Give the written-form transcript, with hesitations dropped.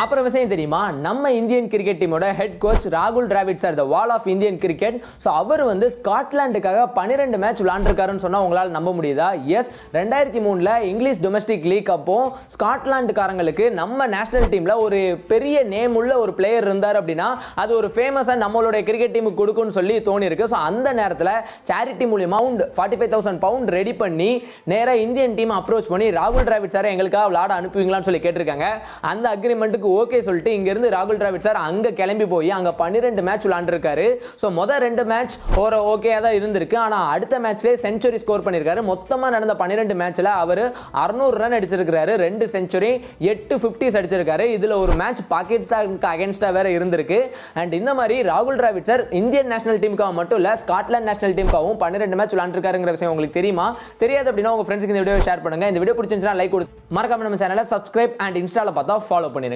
அப்புறம் விஷயம் தெரியுமா, நம்ம இந்தியன் கிரிக்கெட் டீமோட ஹெட் கோச் ராகுல் Dravid sir, the wall of Indian cricket. So அவர் வந்து ஸ்காட்லாண்டுக்காக 12 மேட்ச் விளாண்டுருக்காருன்னு சொன்னால் உங்களால் நம்ப முடியுதா? எஸ், 2003 இங்கிலீஷ் டொமஸ்டிக் லீக் அப்போ ஸ்காட்லாண்டுக்காரங்களுக்கு நம்ம நேஷனல் டீமில் ஒரு பெரிய நேம் உள்ள ஒரு பிளேயர் இருந்தார் அப்படின்னா அது ஒரு ஃபேமஸாக நம்மளுடைய கிரிக்கெட் டீமுக்கு கொடுக்குன்னு சொல்லி தோணிருக்கு. ஸோ அந்த நேரத்தில் சேரிட்டி மூலியமா 45,000 பவுண்ட் ரெடி பண்ணி நேராக இந்தியன் டீம் அப்ரோச் பண்ணி ராகுல் டிராவிட் சார் எங்களுக்காக விளாட அனுப்புவீங்களான்னு சொல்லி கேட்டிருக்காங்க. அந்த அக்ரிமெண்ட்டுக்கு ஓகே சொல்லிட்டு இங்க இருந்து ராகுல் டிராவிட் சார் அங்க கிளம்பி போய் அங்க 12 மேட்ச் விளையாண்டிருக்காரு. சோ முதல் 2 மேட்ச் ஒரு ஓகேயா தான் இருந்திருக்கு. ஆனா அடுத்த மேட்ச்லயே செஞ்சுரி ஸ்கோர் பண்ணிருக்காரு. மொத்தமா நடந்த 12 மேட்ச்ல அவர் 600 ரன் அடிச்சிருக்காரு, 2 செஞ்சுரி, 8 50s அடிச்சிருக்காரு. இதுல ஒரு மேட்ச் பாகிஸ்தானுக்கு அகைன்ஸ்டா வேற இருந்திருக்கு. அண்ட் இந்த மாதிரி ராகுல் டிராவிட் சார் இந்தியன் நேஷனல் டீமுக்காக மட்டும் இல்ல ஸ்காட்லாந்து நேஷனல் டீமுக்காகவும் 12 மேட்ச் விளையாண்டிருக்காருங்கிற விஷயம் உங்களுக்கு தெரியுமா? தெரியாது அப்படின்னா உங்க ஃப்ரெண்ட்ஸ்க்கு இந்த வீடியோ ஷேர் பண்ணுங்க. இந்த வீடியோ பிடிச்சிருந்துச்சுன்னா லைக் கொடுத்து மறக்காம நம்ம சேனலை சப்ஸ்கிரைப் அண்ட் இன்ஸ்டால பார்த்தா ஃபாலோ பண்ணிருங்க.